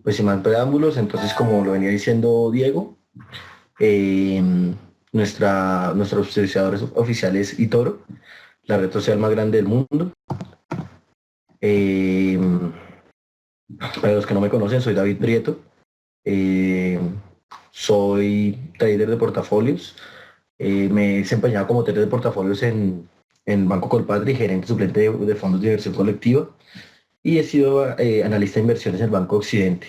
Pues sin más preámbulos, entonces como lo venía diciendo Diego, eh, nuestro auspiciador oficial es eToro, la red social más grande del mundo. Eh, para los que no me conocen, soy David Prieto. Eh, Soy trader de portafolios. Me he desempeñado como trader de portafolios en Banco Colpatria y gerente suplente de fondos de inversión colectiva. Y he sido analista de inversiones en el Banco Occidente.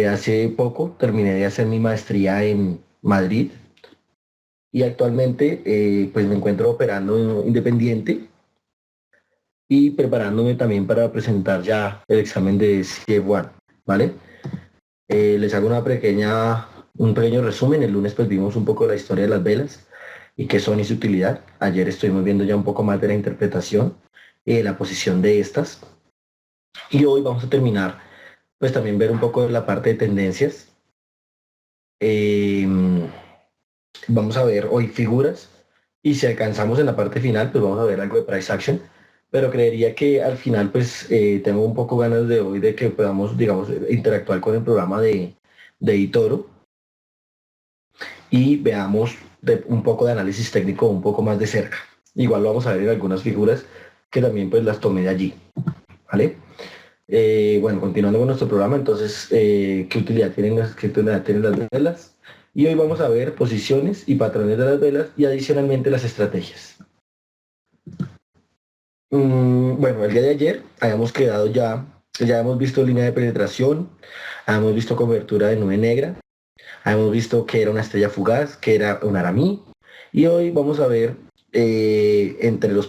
Hace poco terminé de hacer mi maestría en Madrid y actualmente pues me encuentro operando independiente y preparándome también para presentar ya el examen de CF1, ¿vale? Les hago un pequeño resumen. El lunes pues vimos un poco de la historia de las velas y qué son y su utilidad. Ayer estuvimos viendo ya un poco más de la interpretación y de la posición de estas. Y hoy vamos a terminar pues también ver un poco de la parte de tendencias. Eh, Vamos a ver hoy figuras y si alcanzamos en la parte final, pues vamos a ver algo de price action. Pero creería que al final, pues tengo un poco ganas de hoy de que podamos, digamos, interactuar con el programa de eToro y veamos un poco de análisis técnico un poco más de cerca. Igual lo vamos a ver en algunas figuras que también pues las tomé de allí, ¿vale? Bueno, continuando con nuestro programa, entonces, qué utilidad tienen las velas? Y hoy vamos a ver posiciones y patrones de las velas y adicionalmente las estrategias. Bueno, el día de ayer habíamos quedado ya hemos visto línea de penetración, habíamos visto cobertura de nube negra, habíamos visto que era una estrella fugaz, que era un aramí, y hoy vamos a ver entre los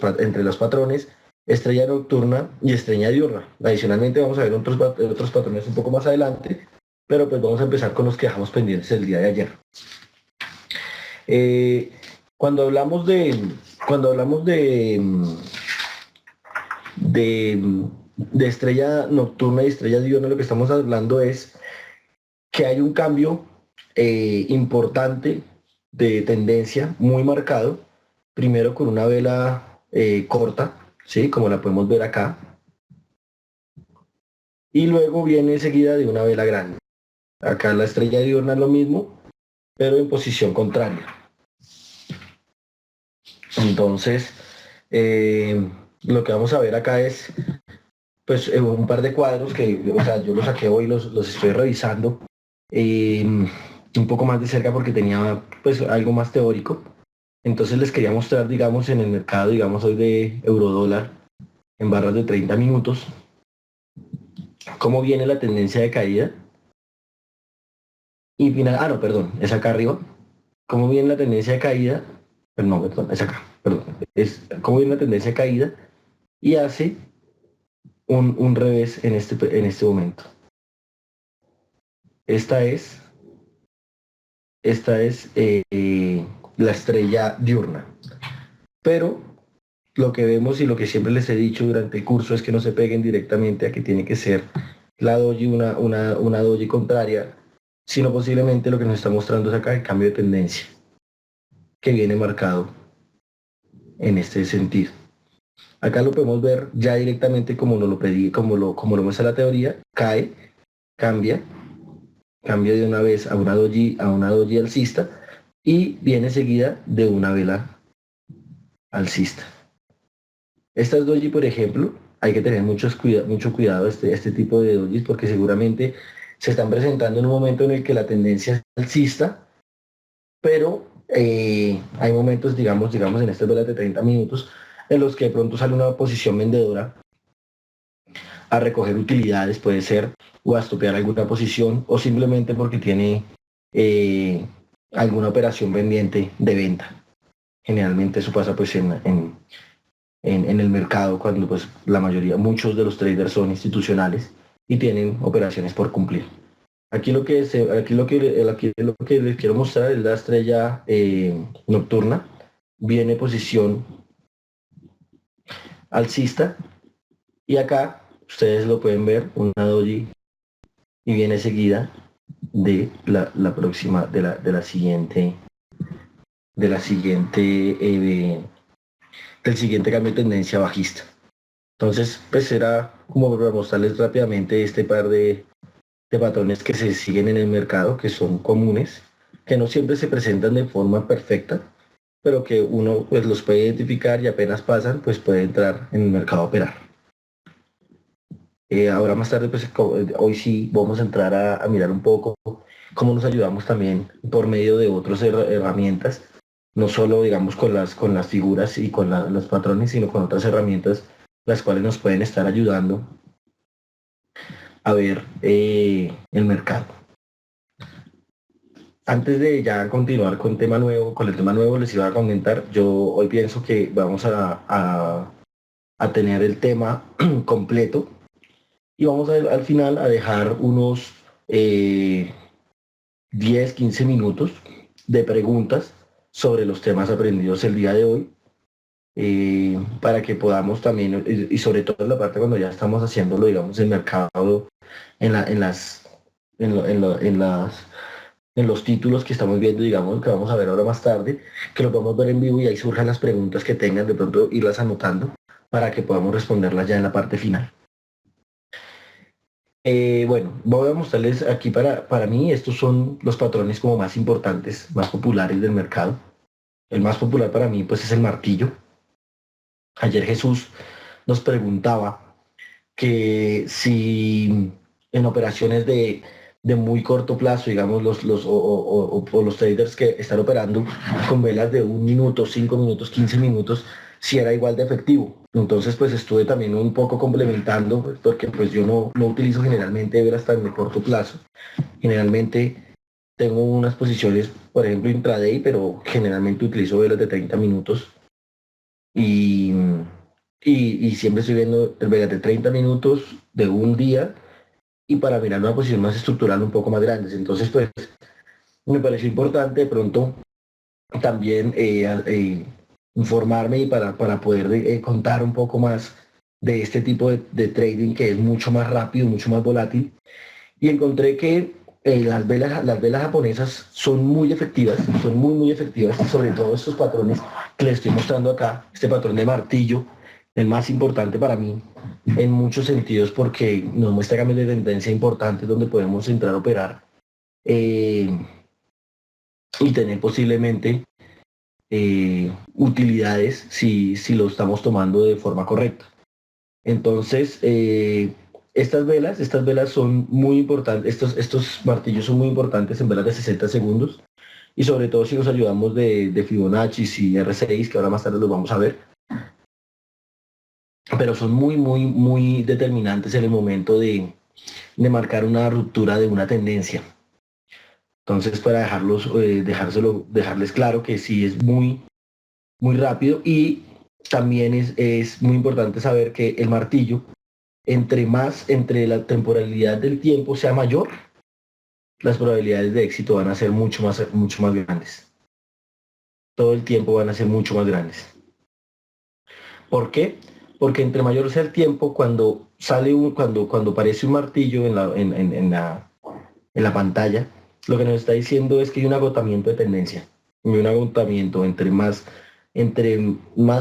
patrones estrella nocturna y estrella diurna. Adicionalmente vamos a ver otros patrones un poco más adelante, pero pues vamos a empezar con los que dejamos pendientes el día de ayer. Eh, cuando hablamos de, cuando hablamos de estrella nocturna y estrella diurna, lo que estamos hablando es que hay un cambio importante de tendencia muy marcado, primero con una vela corta, ¿sí? Como la podemos ver acá, y luego viene seguida de una vela grande. Acá la estrella diurna es lo mismo, pero en posición contraria. Entonces, lo que vamos a ver acá es pues un par de cuadros que, o sea, yo los saqué hoy, los estoy revisando eh, un poco más de cerca porque tenía pues algo más teórico. Entonces les quería mostrar, digamos, en el mercado, digamos, hoy de eurodólar en barras de 30 minutos, cómo viene la tendencia de caída. Y final, no, perdón, es acá arriba. Cómo viene la tendencia de caída, pero no, perdón, es acá, perdón. Es cómo viene la tendencia de caída y hace un revés en este momento. Esta es, esta es la estrella diurna. Pero lo que vemos y lo que siempre les he dicho durante el curso es que no se peguen directamente a que tiene que ser la doji una doji contraria, sino posiblemente lo que nos está mostrando es acá el cambio de tendencia que viene marcado en este sentido. Acá lo podemos ver ya directamente como nos lo pedí, como lo muestra la teoría, cae, cambia, cambia de una vez a una doji alcista y viene seguida de una vela alcista. Estas doji, por ejemplo, hay que tener mucho cuidado este tipo de dojis porque seguramente se están presentando en un momento en el que la tendencia es alcista, pero hay momentos, digamos en estas velas de 30 minutos, en los que de pronto sale una posición vendedora a recoger utilidades, puede ser, o a estopear alguna posición, o simplemente porque tiene eh, alguna operación pendiente de venta. Generalmente eso pasa pues en el mercado cuando pues la mayoría, muchos de los traders son institucionales y tienen operaciones por cumplir. Aquí lo que les quiero mostrar es la estrella nocturna. Viene posición alcista y acá ustedes lo pueden ver, una doji y viene seguida de la próxima, del siguiente cambio de tendencia bajista. Entonces, pues era como para mostrarles rápidamente este par de patrones que se siguen en el mercado, que son comunes, que no siempre se presentan de forma perfecta, pero que uno pues los puede identificar y apenas pasan, pues puede entrar en el mercado a operar. Ahora más tarde, pues hoy sí vamos a entrar a mirar un poco cómo nos ayudamos también por medio de otras herramientas, no solo digamos con las figuras y con los patrones, sino con otras herramientas las cuales nos pueden estar ayudando a ver el mercado. Antes de ya continuar con el tema nuevo, les iba a comentar, yo hoy pienso que vamos a tener el tema completo y vamos al final a dejar unos 10, 15 minutos de preguntas sobre los temas aprendidos el día de hoy, para que podamos también, y sobre todo en la parte cuando ya estamos haciéndolo, digamos, el mercado, en, la, en, las, en, lo- en las en los títulos que estamos viendo, digamos, que vamos a ver ahora más tarde, que los vamos a ver en vivo y ahí surjan las preguntas que tengan, de pronto irlas anotando para que podamos responderlas ya en la parte final. Bueno, voy a mostrarles aquí para mí, estos son los patrones como más importantes, más populares del mercado. El más popular para mí, pues, es el martillo. Ayer Jesús nos preguntaba que si en operaciones de muy corto plazo, digamos, o los traders que están operando con velas de 1 minuto, 5 minutos, 15 minutos, si era igual de efectivo. Entonces, pues estuve también un poco complementando, pues, porque pues yo no utilizo generalmente velas tan de corto plazo. Generalmente tengo unas posiciones, por ejemplo, intraday, pero generalmente utilizo velas de 30 minutos y, y siempre estoy viendo el velas de 30 minutos de un día y para mirar una posición más estructural un poco más grande. Entonces, pues, me pareció importante de pronto también informarme y para poder contar un poco más de este tipo de trading que es mucho más rápido, mucho más volátil. Y encontré que las velas japonesas son muy efectivas, son muy, muy efectivas, sobre todo estos patrones que les estoy mostrando acá, este patrón de martillo, el más importante para mí en muchos sentidos porque nos muestra cambios de tendencia importantes donde podemos entrar a operar eh, y tener posiblemente utilidades si lo estamos tomando de forma correcta. Entonces, estas velas son muy importantes, estos martillos son muy importantes en velas de 60 segundos y sobre todo si nos ayudamos de Fibonacci y R6, que ahora más tarde los vamos a ver, pero son muy, muy, muy determinantes en el momento de marcar una ruptura de una tendencia. Entonces, para dejarles claro que sí es muy, muy rápido y también es muy importante saber que el martillo, entre la temporalidad del tiempo sea mayor, las probabilidades de éxito van a ser mucho más grandes. Todo el tiempo van a ser mucho más grandes. ¿Por qué? Porque entre mayor sea el tiempo, cuando aparece un martillo en la pantalla, lo que nos está diciendo es que hay un agotamiento de tendencia. Y un agotamiento, entre más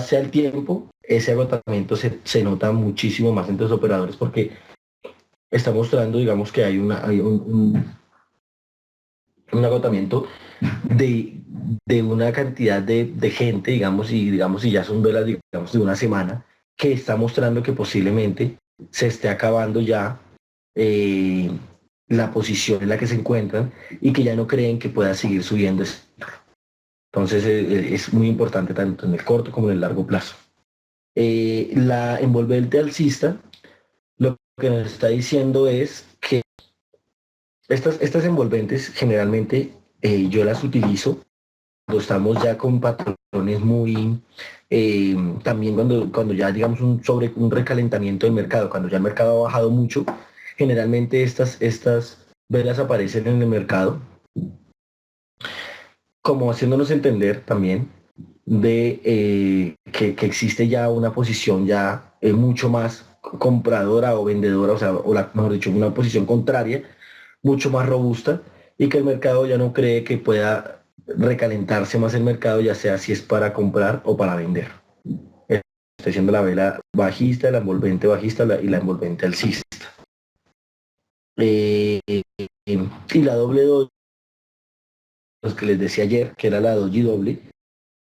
sea el tiempo, ese agotamiento se nota muchísimo más entre los operadores porque está mostrando, digamos, que hay un agotamiento de, de una cantidad de gente, digamos, y ya son velas, digamos, de una semana, que está mostrando que posiblemente se esté acabando ya eh, la posición en la que se encuentran y que ya no creen que pueda seguir subiendo. Entonces es muy importante tanto en el corto como en el largo plazo. La envolvente alcista lo que nos está diciendo es que estas envolventes generalmente yo las utilizo cuando estamos ya con patrones muy, también cuando ya digamos un recalentamiento del mercado, cuando ya el mercado ha bajado mucho, generalmente estas velas aparecen en el mercado como haciéndonos entender también de que existe ya una posición ya mucho más compradora o vendedora, o sea, mejor dicho, una posición contraria, mucho más robusta y que el mercado ya no cree que pueda recalentarse más el mercado, ya sea si es para comprar o para vender. Estoy diciendo la vela bajista, la envolvente bajista y la envolvente alcista. eh, y la doble doji, los que les decía ayer, que era la doji doble,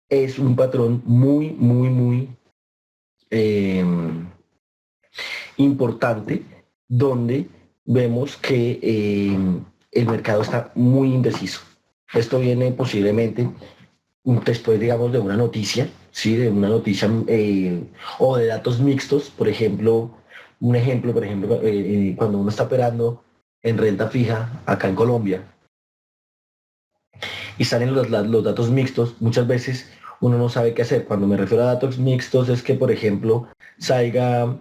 es un patrón muy eh, importante, donde vemos que el mercado está muy indeciso. Esto viene posiblemente después, digamos, de una noticia, ¿sí? De una noticia o de datos mixtos, por ejemplo, cuando uno está operando en renta fija acá en Colombia y salen los datos mixtos, muchas veces uno no sabe qué hacer. Cuando me refiero a datos mixtos es que, por ejemplo, salga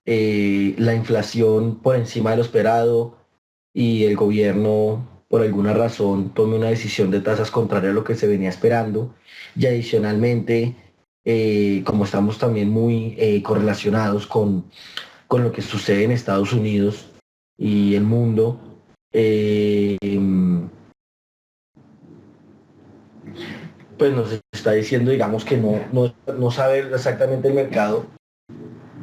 la inflación por encima de lo esperado y el gobierno, por alguna razón, tome una decisión de tasas contraria a lo que se venía esperando. Y adicionalmente, como estamos también muy correlacionados con lo que sucede en Estados Unidos y el mundo, eh, pues nos está diciendo, digamos, que no sabe exactamente el mercado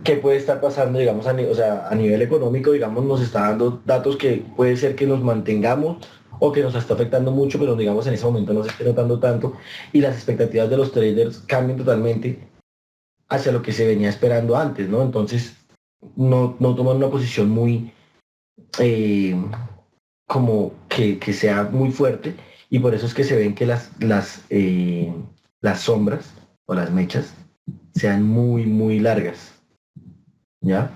qué puede estar pasando, digamos, o sea, a nivel económico, digamos, nos está dando datos que puede ser que nos mantengamos o que nos está afectando mucho, pero digamos en ese momento no se esté notando tanto y las expectativas de los traders cambian totalmente hacia lo que se venía esperando antes, ¿no? Entonces, no toman una posición muy, eh, como que sea muy fuerte y por eso es que se ven que las sombras o las mechas sean muy largas. ¿Ya?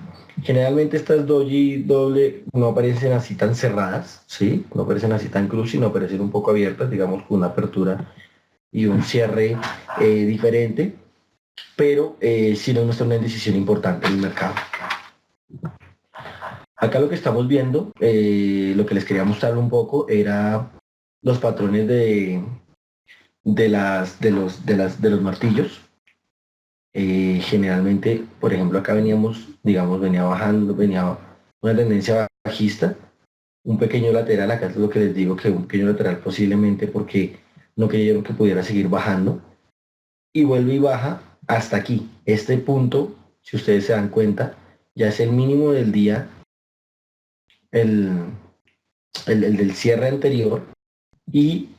Generalmente estas doji doble no aparecen así tan cerradas, ¿sí? No aparecen así tan cruz, sino aparecen un poco abiertas, digamos, con una apertura y un cierre diferente, pero sí nos muestra una decisión importante en el mercado. Acá lo que estamos viendo, lo que les quería mostrar un poco, era los patrones de los martillos. Generalmente, por ejemplo, acá veníamos, digamos, venía bajando, venía una tendencia bajista, un pequeño lateral, acá es lo que les digo, que un pequeño lateral posiblemente porque no creyeron que pudiera seguir bajando, y vuelve y baja hasta aquí. Este punto, si ustedes se dan cuenta, ya es el mínimo del día, el, el del cierre anterior, y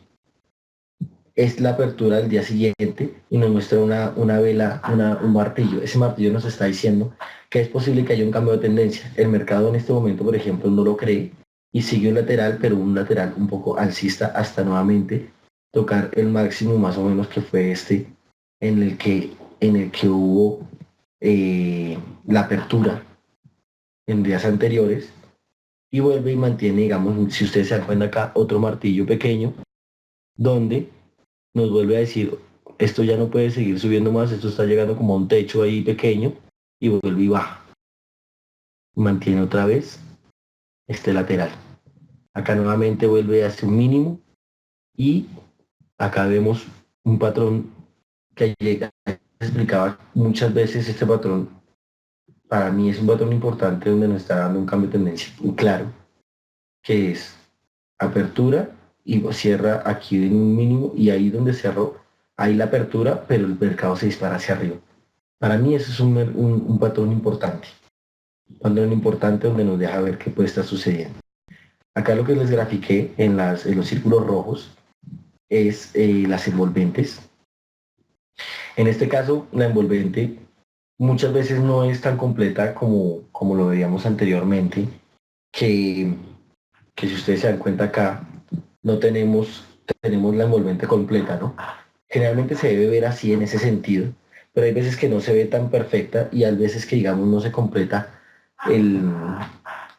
es la apertura del día siguiente y nos muestra una vela, un martillo. Ese martillo nos está diciendo que es posible que haya un cambio de tendencia. El mercado en este momento, por ejemplo, no lo cree y sigue un lateral, pero un lateral un poco alcista hasta nuevamente tocar el máximo más o menos que fue este en el que hubo la apertura en días anteriores y vuelve y mantiene, digamos, si ustedes se dan cuenta acá, otro martillo pequeño donde nos vuelve a decir, esto ya no puede seguir subiendo más, esto está llegando como a un techo ahí pequeño y vuelve y baja. Mantiene otra vez este lateral. Acá nuevamente vuelve a un mínimo y acá vemos un patrón que llega, explicaba muchas veces este patrón, para mí es un patrón importante donde nos está dando un cambio de tendencia muy claro, que es apertura y cierra aquí en un mínimo y ahí donde cerró, ahí la apertura, pero el mercado se dispara hacia arriba. Para mí eso es un patrón importante, un patrón importante donde nos deja ver qué puede estar sucediendo. Acá lo que les grafiqué en los círculos rojos es las envolventes. En este caso, la envolvente muchas veces no es tan completa como lo veíamos anteriormente, que, que si ustedes se dan cuenta acá, no tenemos la envolvente completa, ¿no? Generalmente se debe ver así en ese sentido, pero hay veces que no se ve tan perfecta y hay veces que, digamos, no se completa el,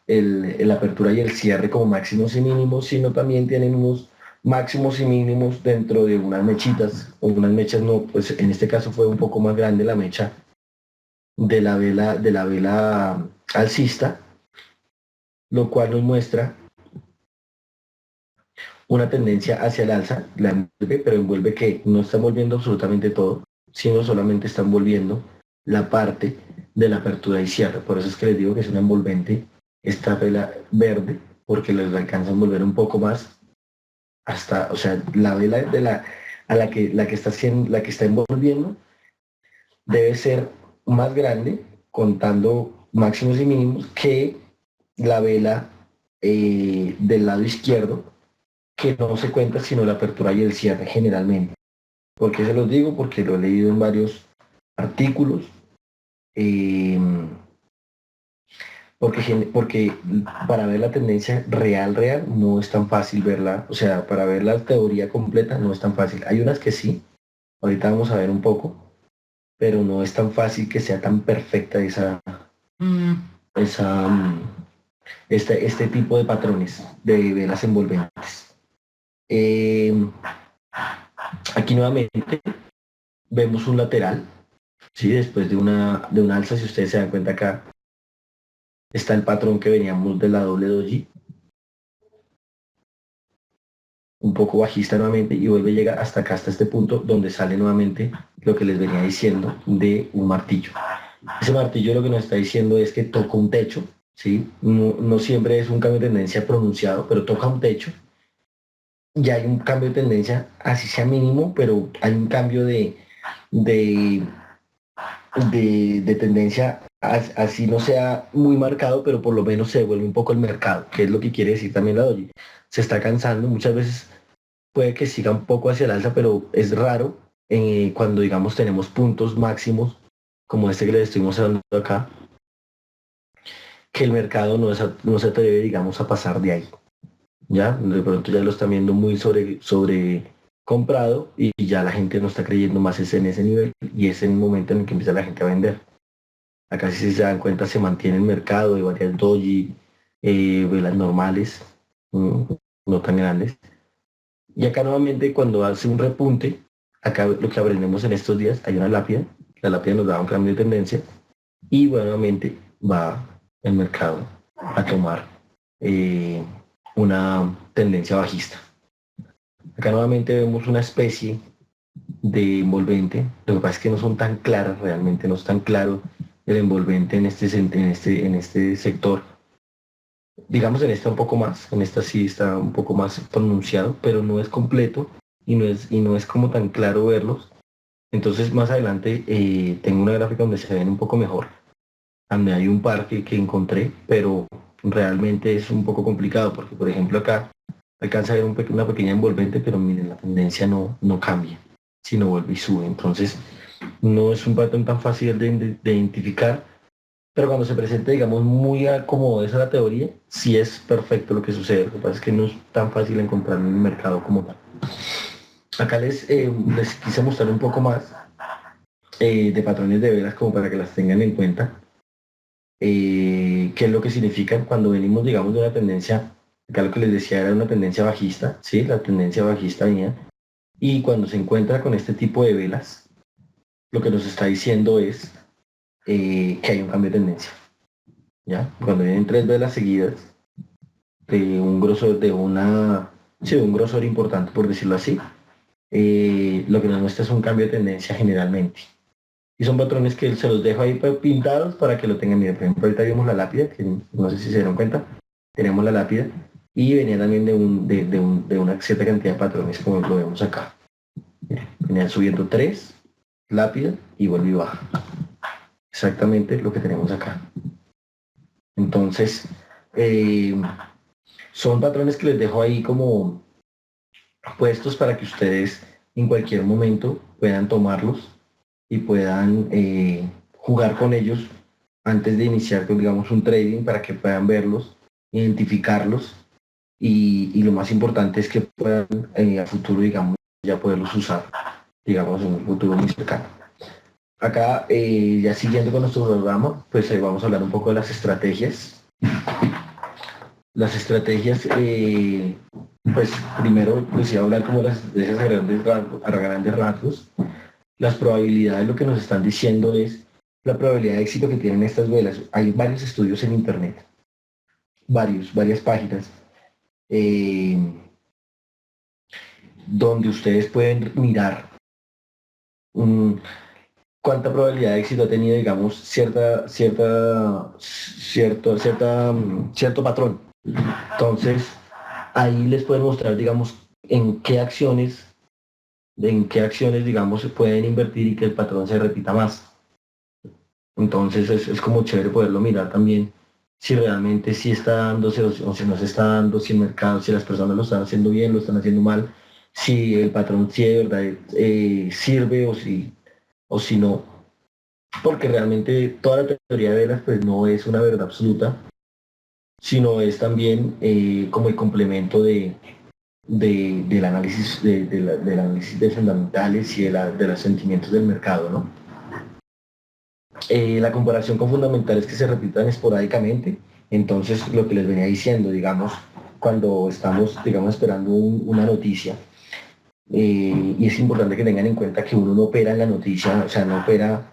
la apertura y el cierre como máximos y mínimos, sino también tienen unos máximos y mínimos dentro de unas mechitas, o unas mechas no, pues en este caso fue un poco más grande la mecha de la vela alcista, lo cual nos muestra una tendencia hacia el alza, la envuelve, pero envuelve que no está envolviendo absolutamente todo, sino solamente está envolviendo la parte de la apertura y cierre. Por eso es que les digo que es una envolvente, esta vela verde, porque les alcanza a envolver un poco más hasta, o sea, la vela de a la que está envolviendo debe ser más grande, contando máximos y mínimos, que la vela del lado izquierdo, que no se cuenta sino la apertura y el cierre generalmente. ¿Por qué se los digo? Porque lo he leído en varios artículos. eh, porque para ver la tendencia real no es tan fácil verla, o sea, para ver la teoría completa no es tan fácil. Hay unas que sí, ahorita vamos a ver un poco, pero no es tan fácil que sea tan perfecta esa, este tipo de patrones de velas envolventes. Eh, Aquí nuevamente vemos un lateral, ¿sí? Después de una alza, si ustedes se dan cuenta acá, está el patrón que veníamos de la doble doji, un poco bajista nuevamente y vuelve a llegar hasta acá, hasta este punto donde sale nuevamente lo que les venía diciendo de un martillo. Ese martillo lo que nos está diciendo es que toca un techo, ¿sí? No siempre es un cambio de tendencia pronunciado, pero toca un techo. Ya hay un cambio de tendencia, así sea mínimo, pero hay un cambio de, de tendencia, así no sea muy marcado, pero por lo menos se devuelve un poco el mercado, que es lo que quiere decir también la doji. Se está cansando, muchas veces puede que siga un poco hacia el alza, pero es raro cuando, digamos, tenemos puntos máximos, como este que les estoy mostrando acá, que el mercado no se atreve, digamos, a pasar de ahí. Ya, de pronto ya lo están viendo muy sobre comprado y ya la gente no está creyendo más en ese nivel y es en el momento en el que empieza la gente a vender. Acá si se dan cuenta se mantiene el mercado de varias doji, velas normales, no tan grandes. Y acá nuevamente cuando hace un repunte, acá lo que aprendemos en estos días, hay una lápida, la lápida nos da un cambio de tendencia y bueno, nuevamente va el mercado a tomar eh, una tendencia bajista. Acá nuevamente vemos una especie de envolvente, lo que pasa es que no son tan claras realmente, no es tan claro el envolvente en este sector. Digamos en esta un poco más, en esta sí está un poco más pronunciado, pero no es completo y no es como tan claro verlos. Entonces más adelante tengo una gráfica donde se ven un poco mejor, donde hay un par que encontré, pero realmente es un poco complicado porque por ejemplo acá alcanza a ver una pequeña envolvente, pero miren, la tendencia no cambia, sino vuelve y sube. Entonces no es un patrón tan fácil de identificar, pero cuando se presenta, digamos, muy a como es la teoría, sí es perfecto lo que sucede. Lo que pasa es que no es tan fácil encontrar en el mercado como tal. Acá les quise mostrar un poco más de patrones de velas como para que las tengan en cuenta. Qué es lo que significan cuando venimos, digamos, de una tendencia, acá lo que les decía era una tendencia bajista, ¿sí? La tendencia bajista venía. Y cuando se encuentra con este tipo de velas, lo que nos está diciendo es que hay un cambio de tendencia. ¿Ya? Cuando vienen tres velas seguidas de un grosor, sí, de un grosor importante, por decirlo así, lo que nos muestra es un cambio de tendencia generalmente. Y son patrones que se los dejo ahí pintados para que lo tengan bien. Por ejemplo, ahorita vimos la lápida, que no sé si se dieron cuenta, tenemos la lápida, y venía también de una cierta cantidad de patrones, como lo vemos acá. Venían subiendo tres, lápida, y vuelve y baja. Exactamente lo que tenemos acá. Entonces, son patrones que les dejo ahí como puestos para que ustedes en cualquier momento puedan tomarlos y puedan jugar con ellos antes de iniciar, digamos, un trading para que puedan verlos, identificarlos y lo más importante es que puedan a futuro, digamos, ya poderlos usar, digamos, en un futuro muy cercano. Acá, ya siguiendo con nuestro programa, pues vamos a hablar un poco de las estrategias. Las estrategias, pues primero les iba a hablar como las estrategias a grandes rasgos. Las probabilidades, lo que nos están diciendo es la probabilidad de éxito que tienen estas velas. Hay varios estudios en internet, varias páginas, eh, donde ustedes pueden mirar un, cuánta probabilidad de éxito ha tenido, digamos, cierto patrón. Entonces, ahí les pueden mostrar, digamos, en qué acciones, digamos, se pueden invertir y que el patrón se repita más. Entonces, es como chévere poderlo mirar también si realmente sí está dándose o si no se está dando, si el mercado, si las personas lo están haciendo bien, lo están haciendo mal, si el patrón sí de verdad sirve o si no, porque realmente toda la teoría de velas pues no es una verdad absoluta, sino es también como el complemento del análisis del análisis de fundamentales y de los sentimientos del mercado, ¿no? La comparación con fundamentales que se repitan esporádicamente, entonces lo que les venía diciendo, digamos, cuando estamos, digamos, esperando una noticia, y es importante que tengan en cuenta que uno no opera en la noticia, o sea, no opera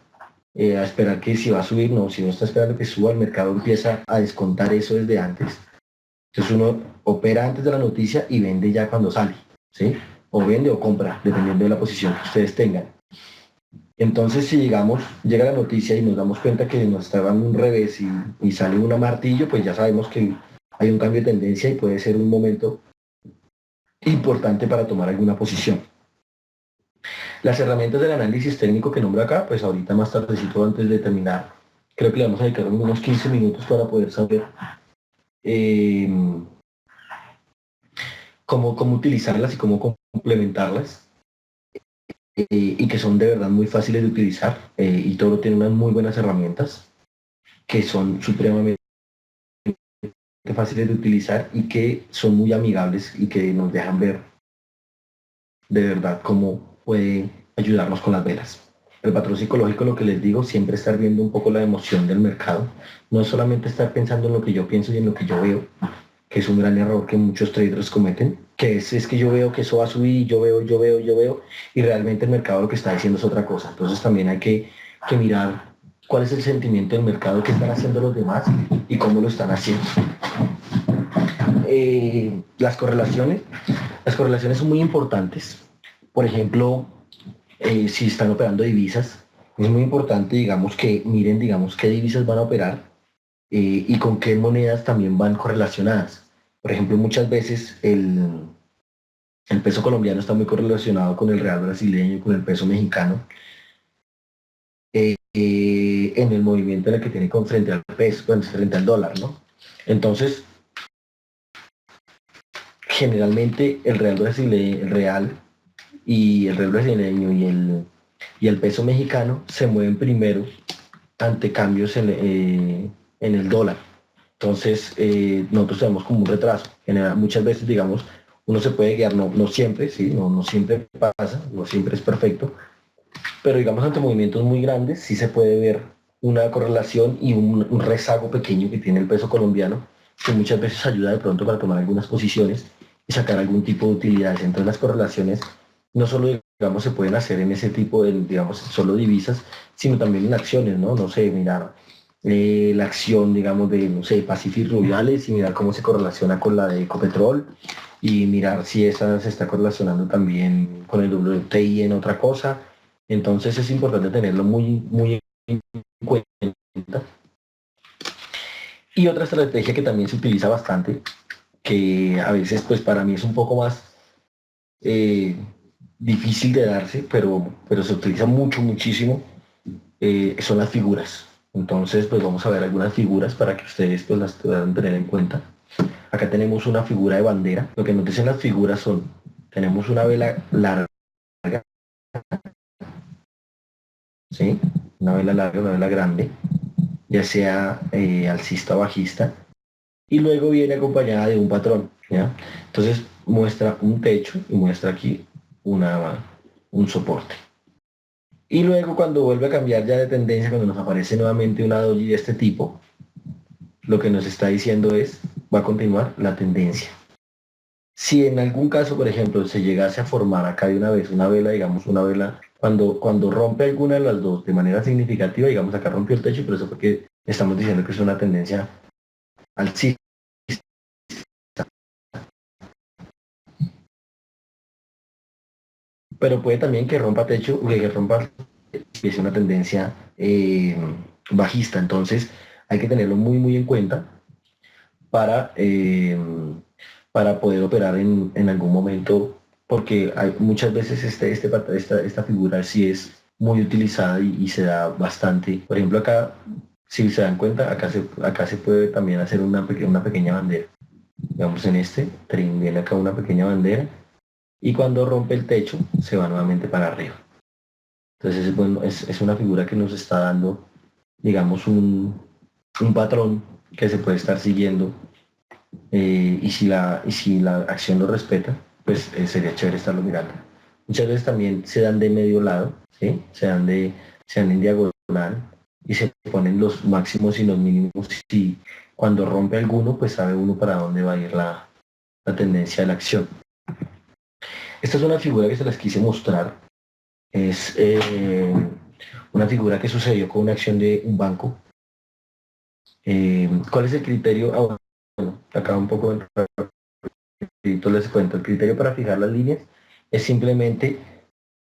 a esperar que si va a subir, no, si uno está esperando que suba, el mercado empieza a descontar eso desde antes. Entonces uno opera antes de la noticia y vende ya cuando sale, ¿sí? O vende o compra, dependiendo de la posición que ustedes tengan. Entonces, si llegamos, llega la noticia y nos damos cuenta que nos está dando un revés y sale un martillo, pues ya sabemos que hay un cambio de tendencia y puede ser un momento importante para tomar alguna posición. Las herramientas del análisis técnico que nombro acá, pues ahorita más tardecito antes de terminar, creo que le vamos a dedicar unos 15 minutos para poder saber eh, cómo utilizarlas y cómo complementarlas. Y que son de verdad muy fáciles de utilizar y todo tiene unas muy buenas herramientas que son supremamente fáciles de utilizar y que son muy amigables y que nos dejan ver de verdad cómo puede ayudarnos con las velas. El patrón psicológico, lo que les digo, siempre estar viendo un poco la emoción del mercado. No es solamente estar pensando en lo que yo pienso y en lo que yo veo, que es un gran error que muchos traders cometen, que es que yo veo que eso va a subir, y yo veo, y realmente el mercado lo que está diciendo es otra cosa. Entonces también hay que mirar cuál es el sentimiento del mercado, qué están haciendo los demás y cómo lo están haciendo. Las correlaciones son muy importantes. Por ejemplo, si están operando divisas, es muy importante, digamos, que miren, digamos, qué divisas van a operar y con qué monedas también van correlacionadas. Por ejemplo, muchas veces el peso colombiano está muy correlacionado con el real brasileño, con el peso mexicano, en el movimiento en el que tiene con frente al peso, frente al dólar, ¿no? Entonces, generalmente el real y el real brasileño y el peso mexicano se mueven primero ante cambios en el dólar. Entonces, nosotros tenemos como un retraso. Muchas veces, digamos, uno se puede guiar, no siempre, ¿sí? No siempre pasa, no siempre es perfecto, pero digamos ante movimientos muy grandes sí se puede ver una correlación y un rezago pequeño que tiene el peso colombiano, que muchas veces ayuda de pronto para tomar algunas posiciones y sacar algún tipo de utilidades. Entonces las correlaciones no solo, digamos, se pueden hacer en ese tipo de, digamos, solo divisas, sino también en acciones, ¿no? No sé, mirar la acción, digamos, de, no sé, Pacific Rubiales y mirar cómo se correlaciona con la de Ecopetrol y mirar si esa se está correlacionando también con el WTI en otra cosa. Entonces es importante tenerlo muy en cuenta. Y otra estrategia que también se utiliza bastante, que a veces pues para mí es un poco más eh, difícil de darse, pero se utiliza muchísimo, son las figuras. Entonces pues vamos a ver algunas figuras para que ustedes pues las puedan tener en cuenta. Acá tenemos una figura de bandera. Lo que nos dicen las figuras son, tenemos una vela larga, ¿sí? Una vela larga, una vela grande, ya sea alcista o bajista, y luego viene acompañada de un patrón, ¿ya? Entonces muestra un techo y muestra aquí un soporte. Y luego cuando vuelve a cambiar ya de tendencia, cuando nos aparece nuevamente una doji de este tipo, lo que nos está diciendo es, va a continuar la tendencia. Si en algún caso, por ejemplo, se llegase a formar acá de una vez una vela, digamos una vela, cuando rompe alguna de las dos de manera significativa, digamos acá rompió el techo, pero eso porque estamos diciendo que es una tendencia alcista. Pero puede también que rompa techo, que rompa, que es una tendencia bajista. Entonces hay que tenerlo muy en cuenta para, para poder operar en algún momento, porque hay, muchas veces esta figura sí es muy utilizada y se da bastante. Por ejemplo, acá Si se dan cuenta, acá se puede también hacer una pequeña bandera. Digamos en este, trin, viene acá una pequeña bandera y cuando rompe el techo se va nuevamente para arriba. Entonces, bueno, es una figura que nos está dando, digamos, un patrón que se puede estar siguiendo y si la acción lo respeta, pues sería chévere estarlo mirando. Muchas veces también se dan de medio lado, ¿sí? Se dan en diagonal y se ponen los máximos y los mínimos y cuando rompe alguno, pues sabe uno para dónde va a ir la tendencia de la acción. Esta es una figura que se las quise mostrar. Es una figura que sucedió con una acción de un banco. ¿Cuál es el criterio? Ah, bueno, acá un poco les cuento. El criterio para fijar las líneas es simplemente,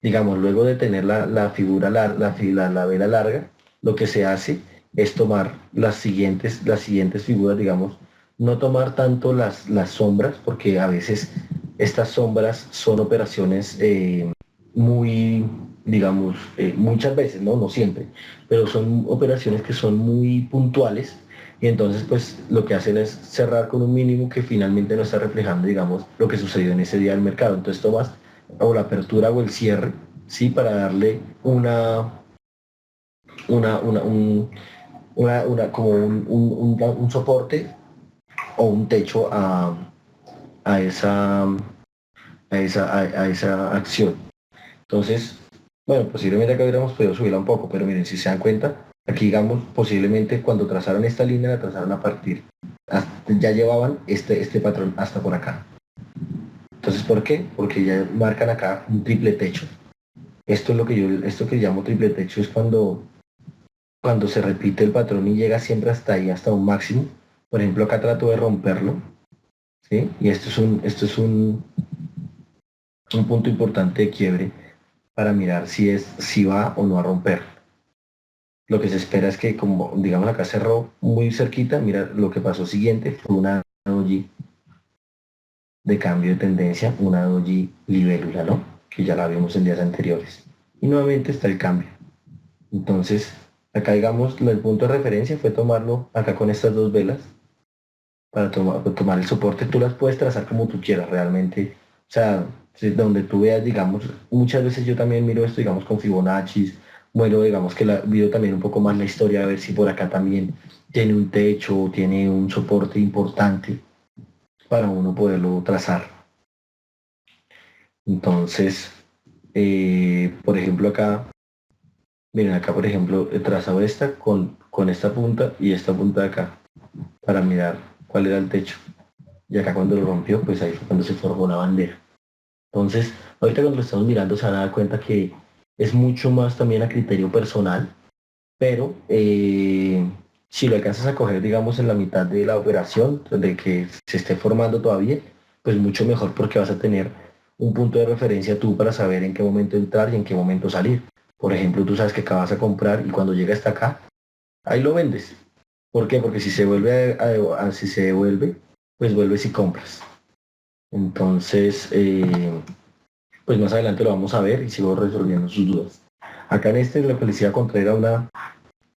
digamos, luego de tener la figura, la vela larga, lo que se hace es tomar las siguientes figuras, digamos, no tomar tanto las sombras, porque a veces estas sombras son operaciones muy, digamos, muchas veces, ¿no? No siempre, pero son operaciones que son muy puntuales y entonces pues lo que hacen es cerrar con un mínimo que finalmente no está reflejando, digamos, lo que sucedió en ese día del mercado. Entonces tomas o la apertura o el cierre, ¿sí? Para darle una, una, un, como un soporte o un techo a esa, a esa acción. Entonces, bueno, posiblemente acá hubiéramos podido subirla un poco, pero miren, si se dan cuenta, aquí digamos, posiblemente cuando trazaron esta línea, la trazaron a partir, ya llevaban este patrón hasta por acá. Entonces, ¿por qué? Porque ya marcan acá un triple techo. Esto que llamo triple techo es cuando se repite el patrón y llega siempre hasta ahí, hasta un máximo. Por ejemplo, acá trato de romperlo, ¿sí? Y esto es un punto importante de quiebre para mirar si va o no a romper. Lo que se espera es que, como digamos acá cerró muy cerquita, mira lo que pasó siguiente, fue una doji de cambio de tendencia, una doji libélula, ¿no? Que ya la vimos en días anteriores. Y nuevamente está el cambio. Entonces, acá digamos, el punto de referencia fue tomarlo acá con estas dos velas para tomar el soporte. Tú las puedes trazar como tú quieras realmente. O sea, donde tú veas, digamos, muchas veces yo también miro esto, digamos, con Fibonacci. Bueno, digamos que miro también un poco más la historia, a ver si por acá también tiene un techo, tiene un soporte importante para uno poderlo trazar. Entonces, por ejemplo, acá, miren, acá, por ejemplo, he trazado esta con esta punta y esta punta de acá para mirar cuál era el techo. Y acá cuando lo rompió, pues ahí fue cuando se formó la bandera. Entonces, ahorita cuando lo estamos mirando se van a dar cuenta que es mucho más también a criterio personal, pero si lo alcanzas a coger, digamos, en la mitad de la operación, de que se esté formando todavía, pues mucho mejor porque vas a tener un punto de referencia tú para saber en qué momento entrar y en qué momento salir. Por ejemplo, tú sabes que acá vas a comprar y cuando llega hasta acá, ahí lo vendes. ¿Por qué? Porque si se vuelve si se devuelve, pues vuelves y compras. Entonces, pues más adelante lo vamos a ver y sigo resolviendo sus dudas. Acá en este lo que les iba a contar era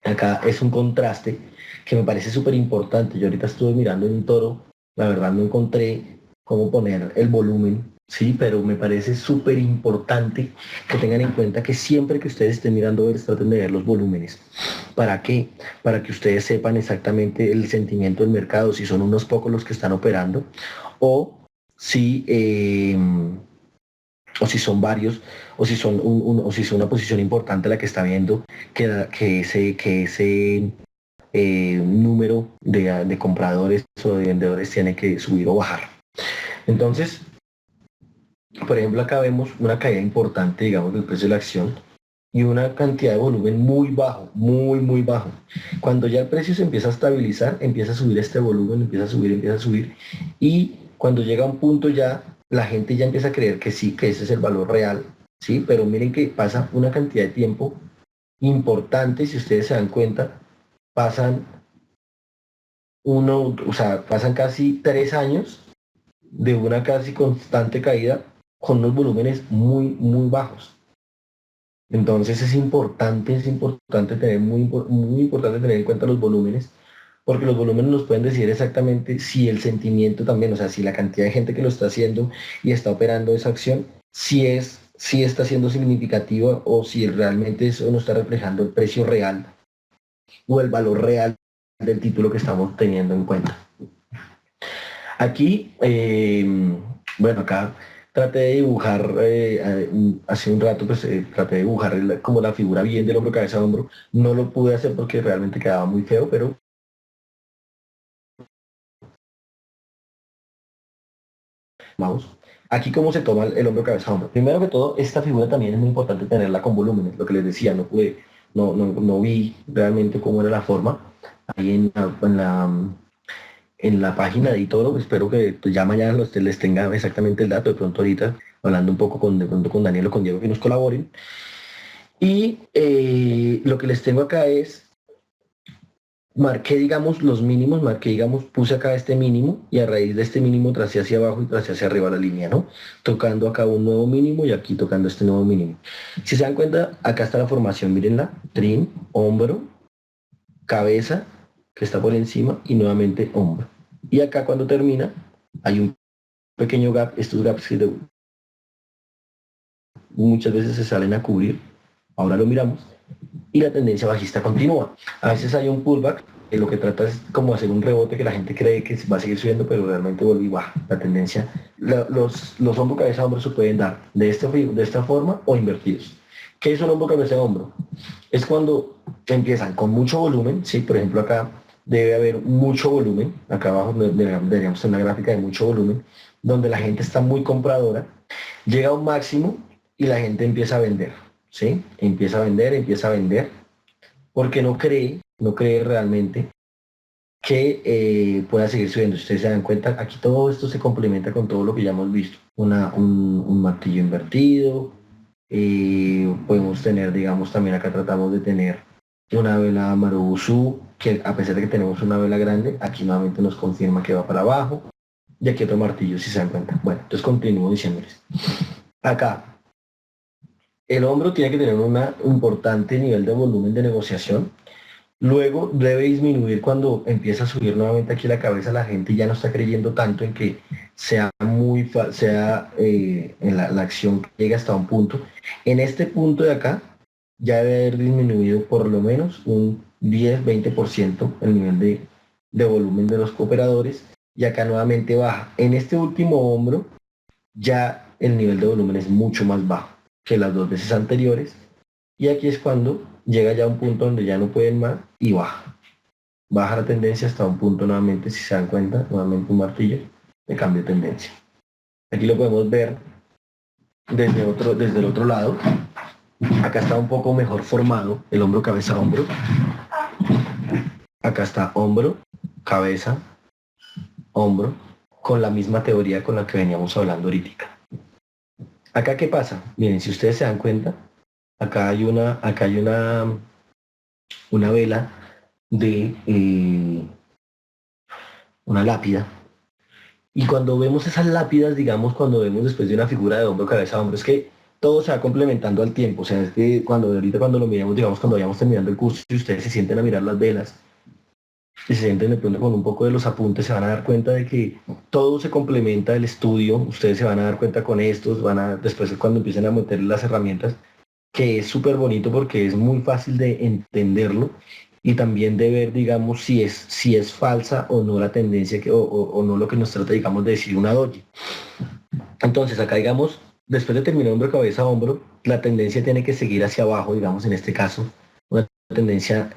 acá es un contraste que me parece súper importante. Yo ahorita estuve mirando en un toro, la verdad no encontré cómo poner el volumen, sí, pero me parece súper importante que tengan en cuenta que siempre que ustedes estén mirando traten de ver los volúmenes. ¿Para qué? Para que ustedes sepan exactamente el sentimiento del mercado, si son unos pocos los que están operando o si o si son varios, o si son o si es una posición importante la que está viendo que ese número de compradores o de vendedores tiene que subir o bajar. Entonces, por ejemplo, acá vemos una caída importante, digamos, del precio de la acción y una cantidad de volumen muy bajo, muy bajo. Cuando ya el precio se empieza a estabilizar, empieza a subir este volumen, empieza a subir y cuando llega a un punto ya la gente ya empieza a creer que sí, que ese es el valor real, sí, pero miren que pasa una cantidad de tiempo importante, si ustedes se dan cuenta, pasan o sea, pasan casi 3 años de una casi constante caída con unos volúmenes muy bajos. Entonces es importante tener muy importante tener en cuenta los volúmenes, porque los volúmenes nos pueden decir exactamente si el sentimiento también, o sea, si la cantidad de gente que lo está haciendo y está operando esa acción, si está siendo significativa o si realmente eso no está reflejando el precio real o el valor real del título que estamos teniendo en cuenta. Aquí, bueno, acá traté de dibujar, hace un rato, pues traté de dibujar como la figura bien del hombro, cabeza, hombro. No lo pude hacer porque realmente quedaba muy feo, pero vamos. Aquí cómo se toma el hombro, cabeza, hombro. Primero que todo, esta figura también es muy importante tenerla con volúmenes. Lo que les decía, no vi realmente cómo era la forma ahí en la página de Itoro. Espero que pues, ya mañana les tenga exactamente el dato. De pronto ahorita, hablando un poco de pronto con Daniel o con Diego, que nos colaboren. Y lo que les tengo acá es, marqué, digamos, los mínimos, marqué, digamos, puse acá este mínimo y a raíz de este mínimo tracé hacia abajo y tracé hacia arriba la línea, ¿no? Tocando acá un nuevo mínimo y aquí tocando este nuevo mínimo. Si se dan cuenta, acá está la formación, mírenla, trim, hombro, cabeza, que está por encima, y nuevamente hombro. Y acá cuando termina, hay un pequeño gap, estos gaps que muchas veces se salen a cubrir, ahora lo miramos, y la tendencia bajista continúa. A veces hay un pullback, que lo que trata es como hacer un rebote que la gente cree que va a seguir subiendo, pero realmente vuelve y baja. La tendencia, los hombro, cabeza, hombro se pueden dar de esta forma o invertidos. ¿Qué es un hombro, cabeza, hombro? Es cuando empiezan con mucho volumen, ¿sí? Por ejemplo, acá debe haber mucho volumen, acá abajo deberíamos tener una gráfica de mucho volumen, donde la gente está muy compradora, llega a un máximo y la gente empieza a vender, ¿sí? Empieza a vender, porque no cree realmente que pueda seguir subiendo. Si ustedes se dan cuenta, aquí todo esto se complementa con todo lo que ya hemos visto. Un martillo invertido, podemos tener, digamos, también acá tratamos de tener una vela Marubusu, que a pesar de que tenemos una vela grande, aquí nuevamente nos confirma que va para abajo. Y aquí otro martillo, si se dan cuenta. Bueno, entonces continúo diciéndoles. Acá, el hombro tiene que tener un importante nivel de volumen de negociación. Luego debe disminuir cuando empieza a subir nuevamente aquí la cabeza, la gente ya no está creyendo tanto en que sea en la acción que llegue hasta un punto. En este punto de acá ya debe haber disminuido por lo menos un 10-20% el nivel de volumen de los cooperadores y acá nuevamente baja. En este último hombro ya el nivel de volumen es mucho más bajo que las dos veces anteriores y aquí es cuando llega ya a un punto donde ya no pueden más y baja. Baja la tendencia hasta un punto nuevamente, si se dan cuenta, nuevamente un martillo de cambio de tendencia. Aquí lo podemos ver desde el otro lado. Acá está un poco mejor formado el hombro, cabeza, hombro. Acá está hombro, cabeza, hombro, con la misma teoría con la que veníamos hablando ahorita. Acá, ¿qué pasa? Miren, si ustedes se dan cuenta, acá hay una vela de una lápida. Y cuando vemos esas lápidas, digamos, cuando vemos después de una figura de hombro, cabeza, hombro, es que todo se va complementando al tiempo. O sea, es que cuando lo miramos, digamos, cuando vayamos terminando el curso, si ustedes se sienten a mirar las velas y se sienten de pronto con un poco de los apuntes, se van a dar cuenta de que todo se complementa del estudio. Ustedes se van a dar cuenta con estos, después cuando empiecen a meter las herramientas, que es súper bonito porque es muy fácil de entenderlo y también de ver, digamos, si es falsa o no la tendencia o no lo que nos trata, digamos, de decir una doji. Entonces, acá, digamos, después de terminar hombro, cabeza, hombro, la tendencia tiene que seguir hacia abajo, digamos, en este caso, una tendencia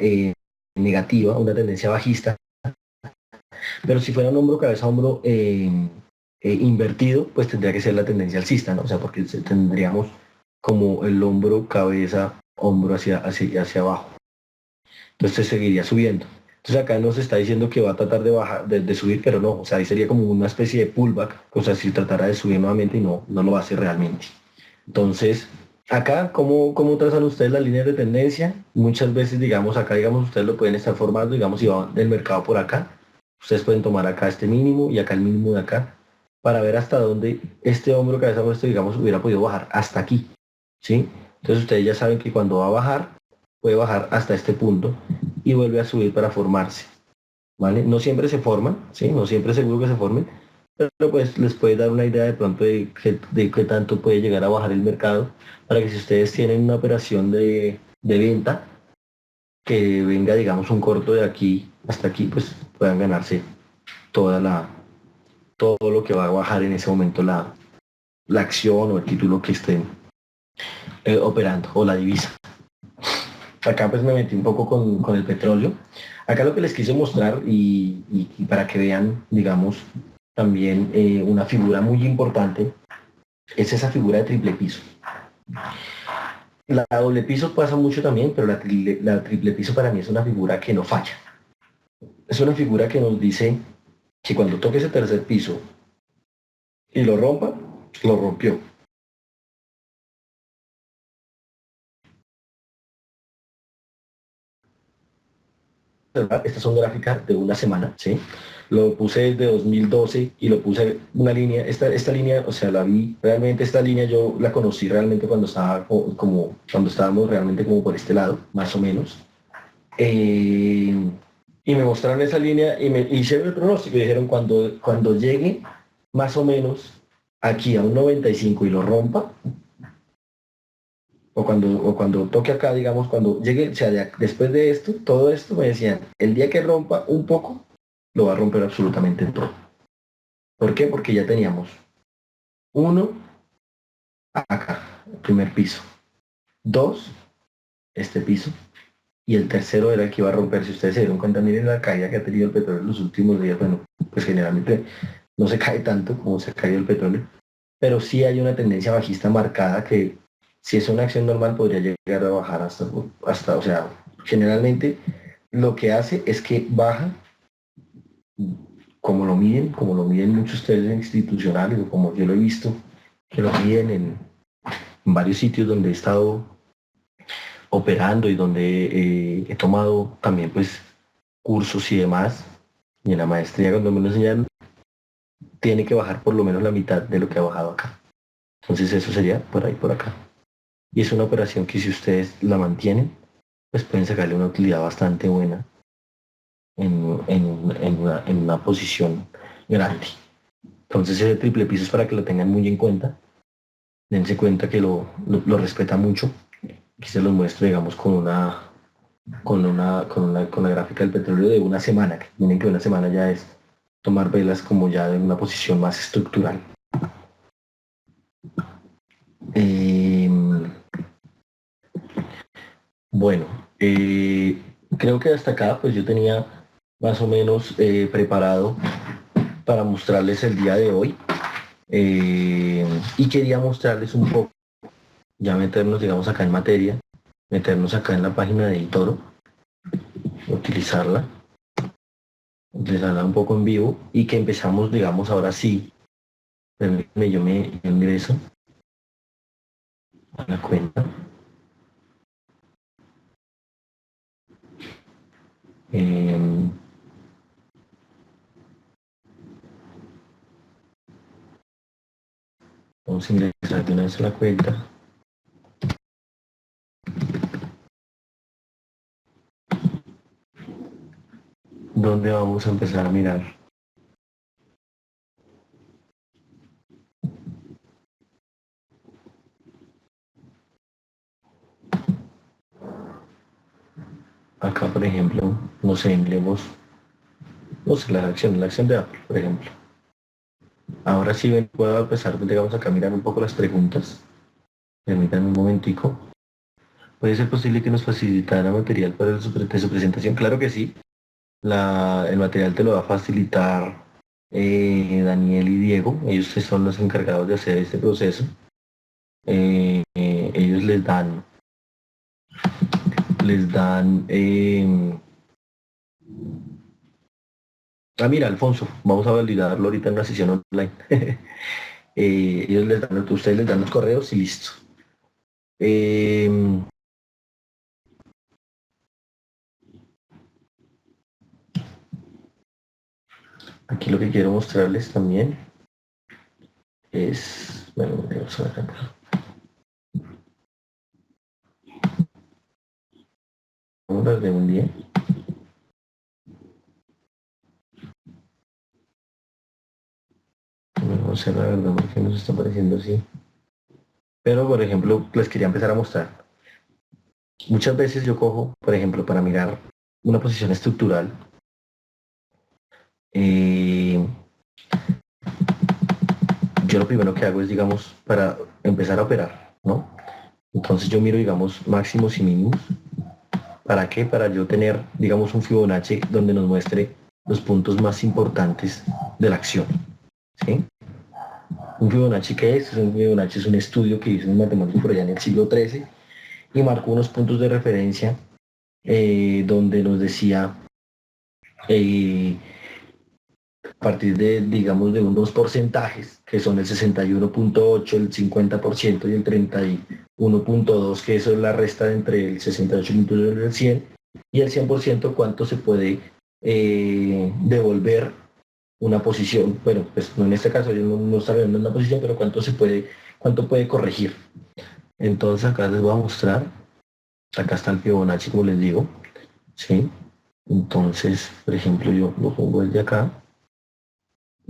negativa, una tendencia bajista. Pero si fuera un hombro, cabeza, hombro invertido, pues tendría que ser la tendencia alcista, ¿no? O sea, porque tendríamos como el hombro, cabeza, hombro hacia abajo. Entonces seguiría subiendo. Entonces acá nos está diciendo que va a tratar de bajar, de subir, pero no, o sea, ahí sería como una especie de pullback, o sea, si tratara de subir nuevamente y no lo hace realmente. Entonces, acá, ¿cómo trazan ustedes las líneas de tendencia? Muchas veces, digamos, acá, digamos, ustedes lo pueden estar formando, digamos, si va del mercado por acá, ustedes pueden tomar acá este mínimo y acá el mínimo de acá, para ver hasta dónde este hombro, cabeza, esto, digamos, hubiera podido bajar, hasta aquí, ¿sí? Entonces ustedes ya saben que cuando va a bajar, puede bajar hasta este punto y vuelve a subir para formarse, ¿vale? No siempre se forman, ¿sí? No siempre es seguro que se formen, pero pues les puede dar una idea de pronto de qué tanto puede llegar a bajar el mercado para que si ustedes tienen una operación de venta, que venga, digamos, un corto de aquí hasta aquí, pues puedan ganarse toda todo lo que va a bajar en ese momento la acción o el título que estén operando o la divisa. Acá pues me metí un poco con el petróleo. Acá lo que les quise mostrar y para que vean, digamos, también una figura muy importante es esa figura de triple piso. La doble piso pasa mucho también, pero la triple piso para mí es una figura que no falla. Es una figura que nos dice que cuando toque ese tercer piso y lo rompa, lo rompió. Estas son gráficas de una semana, ¿sí? Lo puse desde 2012 y lo puse una línea, esta línea, o sea, la vi, realmente esta línea yo la conocí realmente cuando estaba cuando estábamos realmente como por este lado, más o menos. Y me mostraron esa línea y me hicieron el pronóstico y dijeron cuando llegue más o menos aquí a un 95 y lo rompa, o cuando toque acá, digamos, cuando llegue, o sea, después de esto, todo esto me decían, el día que rompa un poco, lo va a romper absolutamente todo. ¿Por qué? Porque ya teníamos uno acá, el primer piso, dos, este piso, y el tercero era el que iba a romper. Si ustedes se dieron cuenta, miren la caída que ha tenido el petróleo en los últimos días. Bueno, pues generalmente no se cae tanto como se ha caído el petróleo, pero sí hay una tendencia bajista marcada que si es una acción normal podría llegar a bajar o sea, generalmente lo que hace es que baja como lo miden muchos ustedes institucionales o como yo lo he visto, que lo miden en varios sitios donde he estado operando y donde he tomado también pues cursos y demás, y en la maestría cuando me lo enseñaron, tiene que bajar por lo menos la mitad de lo que ha bajado acá. Entonces eso sería por ahí, por acá. Y es una operación que si ustedes la mantienen, pues pueden sacarle una utilidad bastante buena en una posición grande. Entonces ese triple piso es para que lo tengan muy en cuenta. Dense cuenta que lo respeta mucho. Aquí se los muestro, digamos, con la gráfica del petróleo de una semana. Que miren que una semana ya es tomar velas como ya en una posición más estructural. Eh, bueno, creo que hasta acá pues yo tenía más o menos preparado para mostrarles el día de hoy y quería mostrarles un poco, ya meternos digamos acá en materia, meternos acá en la página de eToro, utilizarla un poco en vivo y que empezamos digamos ahora sí, permíteme yo ingreso a la cuenta. Eh, Vamos a ingresar de una vez a la cuenta. ¿Dónde vamos a empezar a mirar? Acá, por ejemplo, no sé, miremos, no sé, la acción de Apple, por ejemplo. Ahora sí ven, puedo empezar, digamos, acá a mirar un poco las preguntas. Permítanme un momentico. ¿Puede ser posible que nos facilitara material para de su presentación? Claro que sí. El material te lo va a facilitar Daniel y Diego. Ellos son los encargados de hacer este proceso. Ellos les dan. Mira, Alfonso, vamos a validarlo ahorita en una sesión online. Ellos ustedes les dan los correos y listo. Eh, Aquí lo que quiero mostrarles también es, bueno, vamos a ver acá. sombras de un día. No sé la verdad por qué nos está pareciendo así. Pero, por ejemplo, les quería empezar a mostrar. Muchas veces yo cojo, por ejemplo, para mirar una posición estructural, yo lo primero que hago es, digamos, para empezar a operar, ¿no? Entonces yo miro, digamos, máximos y mínimos. ¿Para qué? Para yo tener, digamos, un Fibonacci donde nos muestre los puntos más importantes de la acción, ¿sí? Un Fibonacci, ¿qué es? Un Fibonacci es un estudio que hizo un matemático por allá en el siglo XIII y marcó unos puntos de referencia donde nos decía eh, a partir de, digamos, de unos porcentajes, que son el 61.8, el 50% y el 31.2, que eso es la resta entre el 68.2 y el 100, y el 100% cuánto se puede devolver una posición. Bueno, pues no en este caso yo no está viendo una posición, pero cuánto puede corregir. Entonces acá les voy a mostrar, acá está el Fibonacci, como les digo, ¿sí? Entonces, por ejemplo, yo lo pongo desde acá.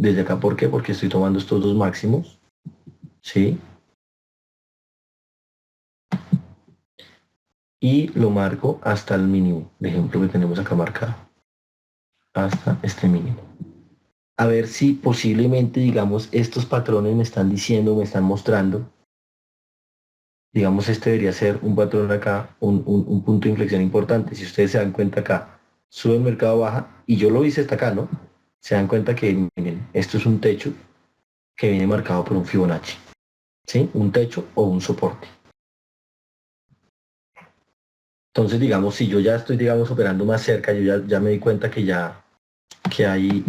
Desde acá, ¿por qué? Porque estoy tomando estos dos máximos, ¿sí? Y lo marco hasta el mínimo, de ejemplo que tenemos acá marcado, hasta este mínimo. A ver si posiblemente, digamos, estos patrones me están diciendo, me están mostrando, digamos, este debería ser un patrón acá, un punto de inflexión importante. Si ustedes se dan cuenta acá, sube el mercado, baja, y yo lo hice hasta acá, ¿no? Se dan cuenta que, miren, esto es un techo que viene marcado por un Fibonacci, ¿sí? Un techo o un soporte. Entonces, digamos, si yo ya estoy, digamos, operando más cerca, yo ya me di cuenta que hay,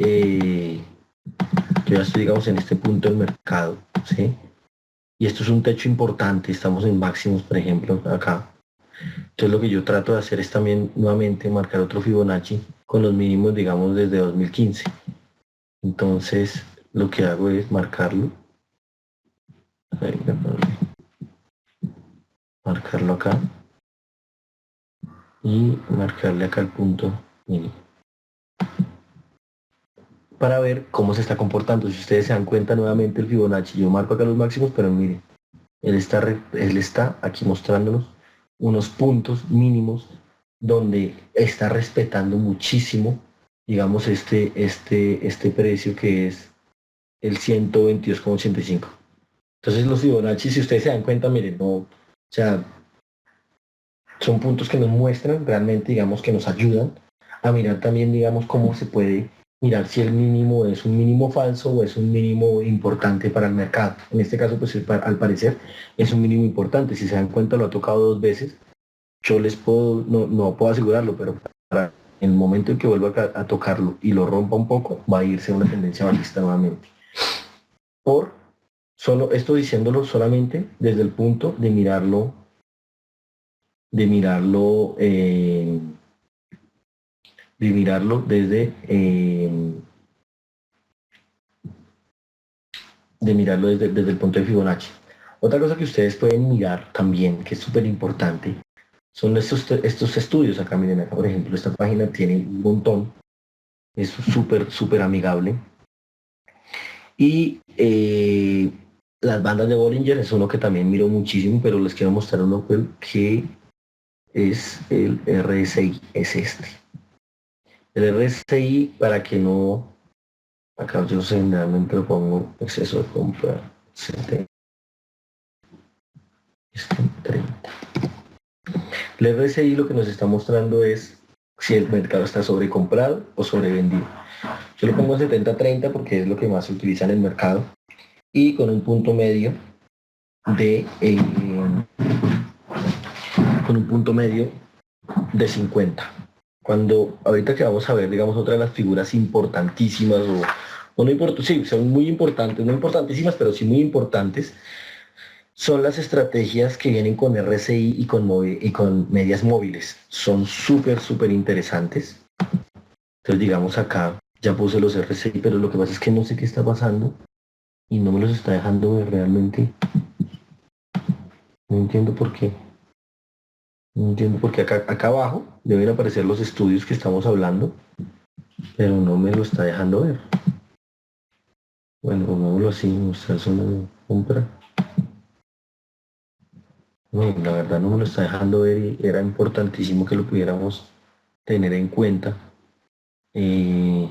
yo ya estoy, digamos, en este punto del mercado, ¿sí? Y esto es un techo importante, estamos en máximos, por ejemplo, acá. Entonces, lo que yo trato de hacer es también, nuevamente, marcar otro Fibonacci con los mínimos, digamos, desde 2015. Entonces, lo que hago es marcarlo. Marcarlo acá. Y marcarle acá el punto mínimo, para ver cómo se está comportando. Si ustedes se dan cuenta nuevamente el Fibonacci, yo marco acá los máximos, pero miren, él está aquí mostrándonos unos puntos mínimos donde está respetando muchísimo, digamos, este precio que es el 122,85. Entonces los Fibonacci, si ustedes se dan cuenta, miren, no, o sea, son puntos que nos muestran realmente, digamos, que nos ayudan a mirar también, digamos, cómo se puede mirar si el mínimo es un mínimo falso o es un mínimo importante para el mercado. En este caso, pues al parecer es un mínimo importante. Si se dan cuenta, lo ha tocado dos veces. Yo les puedo, no puedo asegurarlo, pero para en el momento en que vuelva a tocarlo y lo rompa un poco, va a irse a una tendencia bajista nuevamente. Por solo esto diciéndolo solamente desde el punto de mirarlo, de mirarlo desde el punto de Fibonacci. Otra cosa que ustedes pueden mirar también, que es súper importante, son estos estudios. Acá, miren, acá por ejemplo, esta página tiene un montón, es súper amigable. Y las bandas de Bollinger es uno que también miro muchísimo, pero les quiero mostrar uno que es el RSI, es este. El RSI, para que no, acá yo generalmente lo pongo exceso de compra, 70, 30. El RSI lo que nos está mostrando es si el mercado está sobrecomprado o sobrevendido. Yo lo pongo en 70-30 porque es lo que más se utiliza en el mercado y con un punto medio de 50. Cuando ahorita que vamos a ver, digamos, otra de las figuras importantísimas o no importantes, sí, son muy importantes, no importantísimas, pero sí muy importantes, son las estrategias que vienen con RSI y con medias móviles. Son súper interesantes. Entonces, digamos, acá ya puse los RSI, pero lo que pasa es que no sé qué está pasando y no me los está dejando ver realmente. No entiendo por qué. No entiendo porque acá abajo deben aparecer los estudios que estamos hablando, pero no me lo está dejando ver. Bueno, pongámoslo así, mostrar zona de compra. No, la verdad no me lo está dejando ver y era importantísimo que lo pudiéramos tener en cuenta. Eh,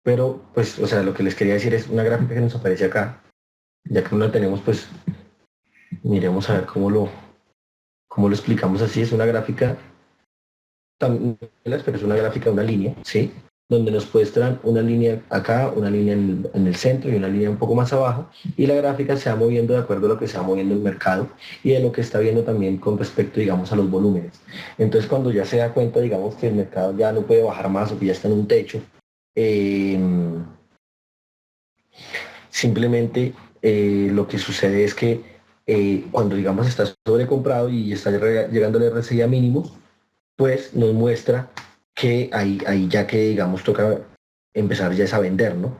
pero, pues, o sea, lo que les quería decir es una gráfica que nos aparece acá. Ya que no la tenemos, pues, miremos a ver cómo lo explicamos así. Es una gráfica, también, pero es una gráfica de una línea, ¿sí? Donde nos muestran una línea acá, una línea en el centro y una línea un poco más abajo, y la gráfica se va moviendo de acuerdo a lo que se va moviendo el mercado y de lo que está viendo también con respecto, digamos, a los volúmenes. Entonces, cuando ya se da cuenta, digamos, que el mercado ya no puede bajar más o que ya está en un techo, eh, simplemente lo que sucede es que cuando, digamos, está sobrecomprado y está llegando el RSI a mínimo, pues nos muestra que ahí ya que, digamos, toca empezar ya es a vender, ¿no?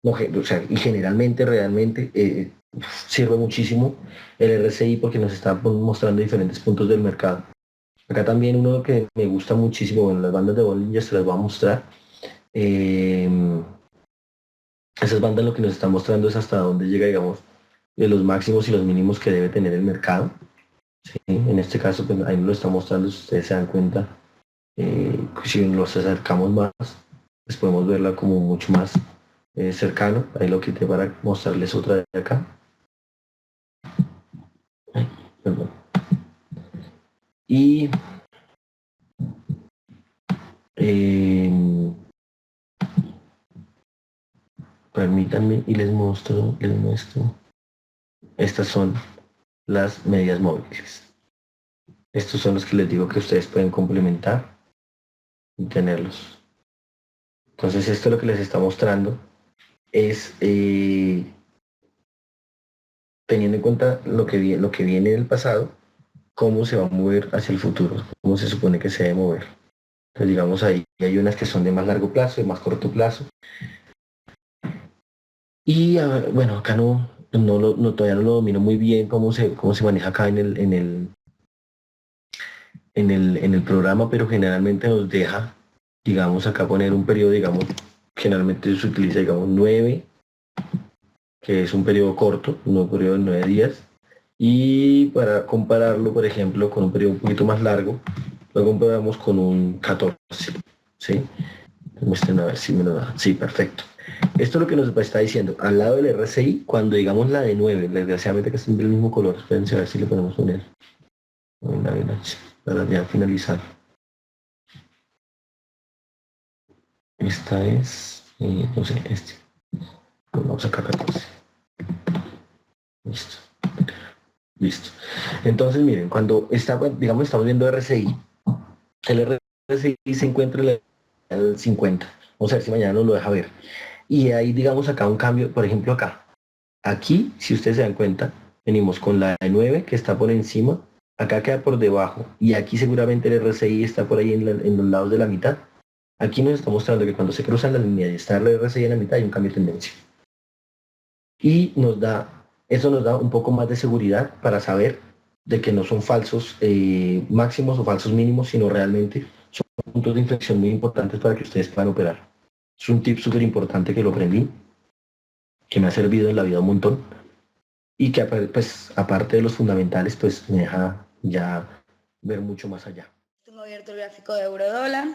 No, o sea, y generalmente, realmente, sirve muchísimo el RSI porque nos está mostrando diferentes puntos del mercado. Acá también uno que me gusta muchísimo, en las bandas de Bollinger se las voy a mostrar. Eh, Esas bandas lo que nos están mostrando es hasta dónde llega, digamos, de los máximos y los mínimos que debe tener el mercado. ¿Sí? En este caso, pues ahí nos lo está mostrando, si ustedes se dan cuenta, si nos acercamos más, pues podemos verla como mucho más cercano. Ahí lo quité para mostrarles otra de acá. Ay, perdón. Y eh, permítanme y les muestro. Estas son las medias móviles. Estos son los que les digo que ustedes pueden complementar y tenerlos. Entonces esto lo que les está mostrando es, teniendo en cuenta lo que viene del pasado, cómo se va a mover hacia el futuro, cómo se supone que se debe mover. Entonces digamos ahí hay unas que son de más largo plazo, de más corto plazo. Y bueno, acá todavía no lo domino muy bien cómo se maneja acá en el programa, pero generalmente nos deja, digamos, acá poner un periodo, digamos, generalmente se utiliza, digamos, 9, que es un periodo corto, un periodo de 9 días, y para compararlo, por ejemplo, con un periodo un poquito más largo, lo comparamos con un 14, ¿sí? Muestren a ver si me lo da. Sí, perfecto. Esto es lo que nos está diciendo. Al lado del RSI, cuando digamos la de 9, desgraciadamente que estén del mismo color, espérense a ver si le podemos poner una H para ya finalizar. Esta es, no sé, vamos a sacar 14. Listo. Listo. Entonces, miren, cuando digamos, estamos viendo RSI, el RSI se encuentra en el 50. Vamos a ver si mañana nos lo deja ver. Y ahí, digamos, acá un cambio, por ejemplo, acá. Aquí, si ustedes se dan cuenta, venimos con la de 9 que está por encima, acá queda por debajo, y aquí seguramente el RSI está por ahí en los lados de la mitad. Aquí nos está mostrando que cuando se cruzan las líneas y está el RSI en la mitad, hay un cambio de tendencia. Y eso nos da un poco más de seguridad para saber de que no son falsos máximos o falsos mínimos, sino realmente son puntos de inflexión muy importantes para que ustedes puedan operar. Es un tip súper importante que lo aprendí, que me ha servido en la vida un montón y que pues, aparte de los fundamentales, pues me deja ya ver mucho más allá. Tengo abierto el gráfico de euro-dólar.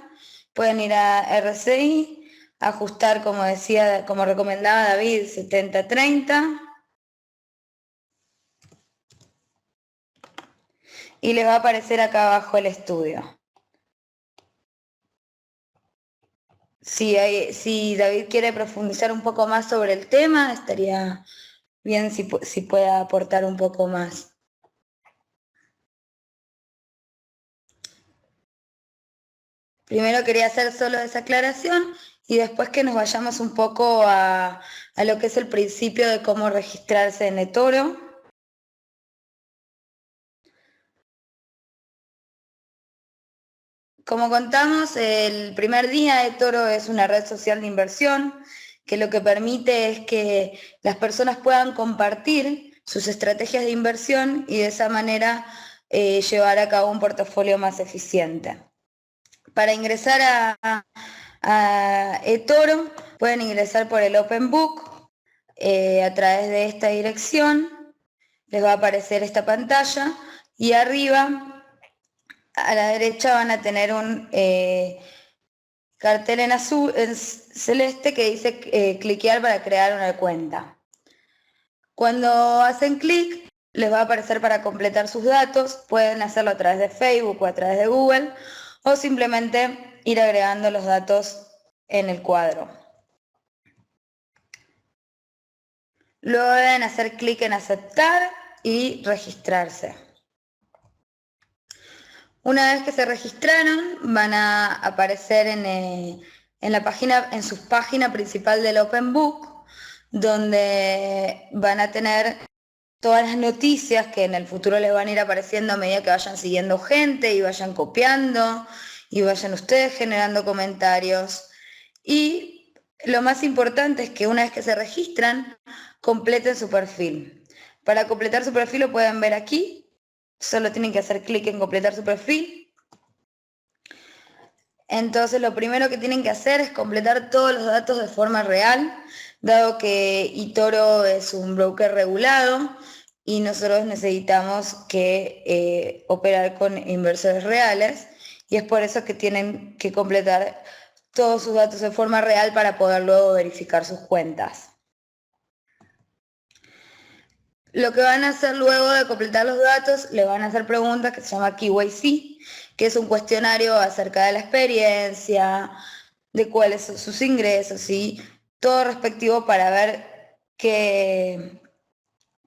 Pueden ir a RSI, ajustar, como decía, como recomendaba David, 70-30. Y le va a aparecer acá abajo el estudio. Si David quiere profundizar un poco más sobre el tema, estaría bien si puede aportar un poco más. Primero quería hacer solo esa aclaración y después que nos vayamos un poco a lo que es el principio de cómo registrarse en eToro. Como contamos, el primer día eToro es una red social de inversión que lo que permite es que las personas puedan compartir sus estrategias de inversión y de esa manera llevar a cabo un portafolio más eficiente. Para ingresar a eToro pueden ingresar por el Open Book a través de esta dirección. Les va a aparecer esta pantalla y arriba a la derecha van a tener un cartel en azul, en celeste, que dice cliquear para crear una cuenta. Cuando hacen clic les va a aparecer para completar sus datos. Pueden hacerlo a través de Facebook o a través de Google o simplemente ir agregando los datos en el cuadro. Luego deben hacer clic en aceptar y registrarse. Una vez que se registraron, van a aparecer en la página, en su página principal del Open Book, donde van a tener todas las noticias que en el futuro les van a ir apareciendo a medida que vayan siguiendo gente y vayan copiando y vayan ustedes generando comentarios. Y lo más importante es que una vez que se registran, completen su perfil. Para completar su perfil lo pueden ver aquí. Solo tienen que hacer clic en completar su perfil. Entonces lo primero que tienen que hacer es completar todos los datos de forma real, dado que eToro es un broker regulado y nosotros necesitamos que operar con inversores reales, y es por eso que tienen que completar todos sus datos de forma real para poder luego verificar sus cuentas. Lo que van a hacer luego de completar los datos, le van a hacer preguntas que se llama KYC, que es un cuestionario acerca de la experiencia, de cuáles son sus ingresos y todo respectivo para ver qué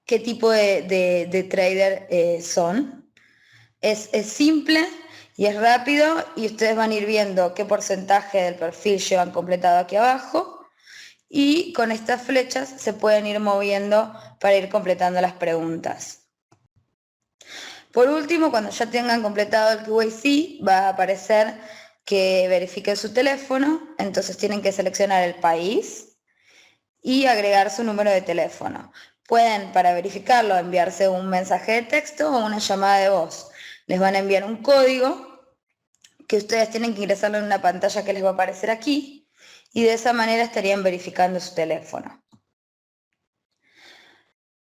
tipo de trader son. Es simple y es rápido, y ustedes van a ir viendo qué porcentaje del perfil llevan completado aquí abajo. Y con estas flechas se pueden ir moviendo para ir completando las preguntas. Por último, cuando ya tengan completado el KYC, va a aparecer que verifiquen su teléfono. Entonces tienen que seleccionar el país y agregar su número de teléfono. Pueden, para verificarlo, enviarse un mensaje de texto o una llamada de voz. Les van a enviar un código que ustedes tienen que ingresarlo en una pantalla que les va a aparecer aquí, y de esa manera estarían verificando su teléfono.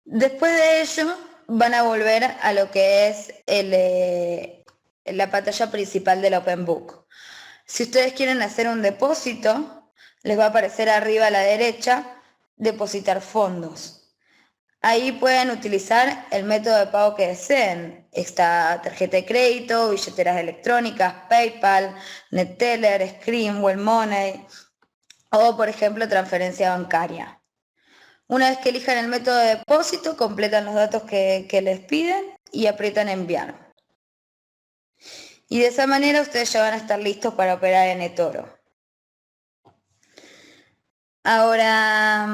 Después de ello, van a volver a lo que es la pantalla principal del Open Book. Si ustedes quieren hacer un depósito, les va a aparecer arriba a la derecha, depositar fondos. Ahí pueden utilizar el método de pago que deseen. Está tarjeta de crédito, billeteras electrónicas, PayPal, NetTeller, Skrill, Wellmoney, o por ejemplo transferencia bancaria. Una vez que elijan el método de depósito, completan los datos que les piden y aprietan enviar. Y de esa manera ustedes ya van a estar listos para operar en eToro. Ahora,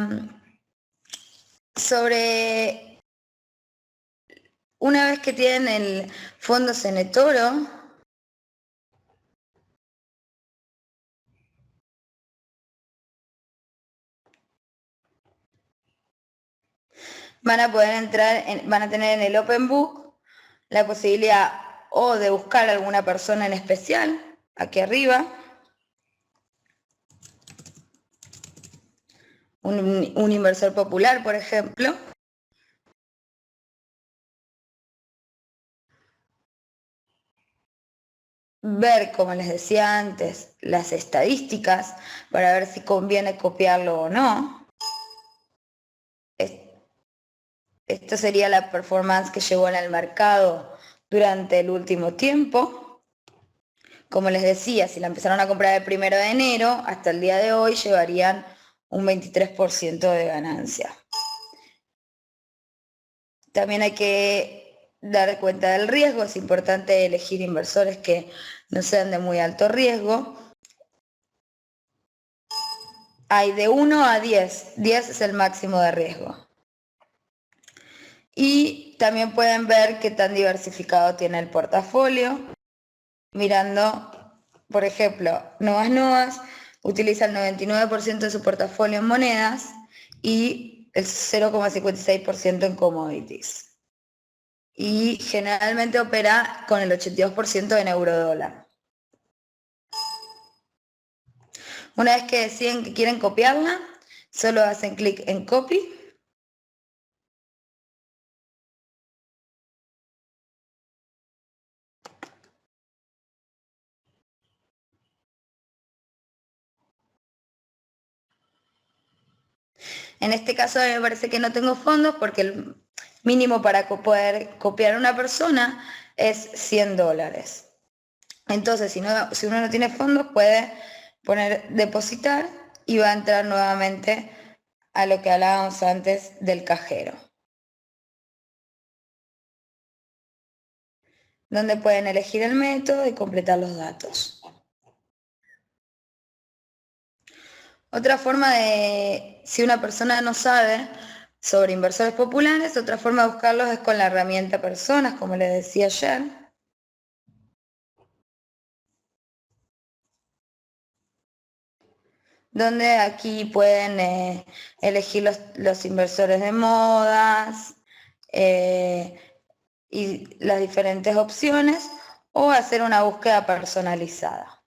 una vez que tienen fondos en eToro, van a poder entrar, van a tener en el Open Book la posibilidad o de buscar a alguna persona en especial, aquí arriba, un inversor popular, por ejemplo. Ver, como les decía antes, las estadísticas para ver si conviene copiarlo o no. Esto sería la performance que llevó en el mercado durante el último tiempo. Como les decía, si la empezaron a comprar el 1 de enero, hasta el día de hoy llevarían un 23% de ganancia. También hay que dar cuenta del riesgo. Es importante elegir inversores que no sean de muy alto riesgo. Hay de 1 a 10. 10 es el máximo de riesgo. Y también pueden ver qué tan diversificado tiene el portafolio. Mirando, por ejemplo, Novas utiliza el 99% de su portafolio en monedas y el 0,56% en commodities. Y generalmente opera con el 82% en eurodólar. Una vez que deciden que quieren copiarla, solo hacen clic en copy. En este caso me parece que no tengo fondos porque el mínimo para poder copiar a una persona es $100. Entonces, si uno no tiene fondos, puede poner depositar y va a entrar nuevamente a lo que hablábamos antes del cajero, donde pueden elegir el método y completar los datos. Otra forma de, si una persona no sabe sobre inversores populares, otra forma de buscarlos es con la herramienta personas, como les decía ayer. Donde aquí pueden elegir los inversores de modas y las diferentes opciones, o hacer una búsqueda personalizada.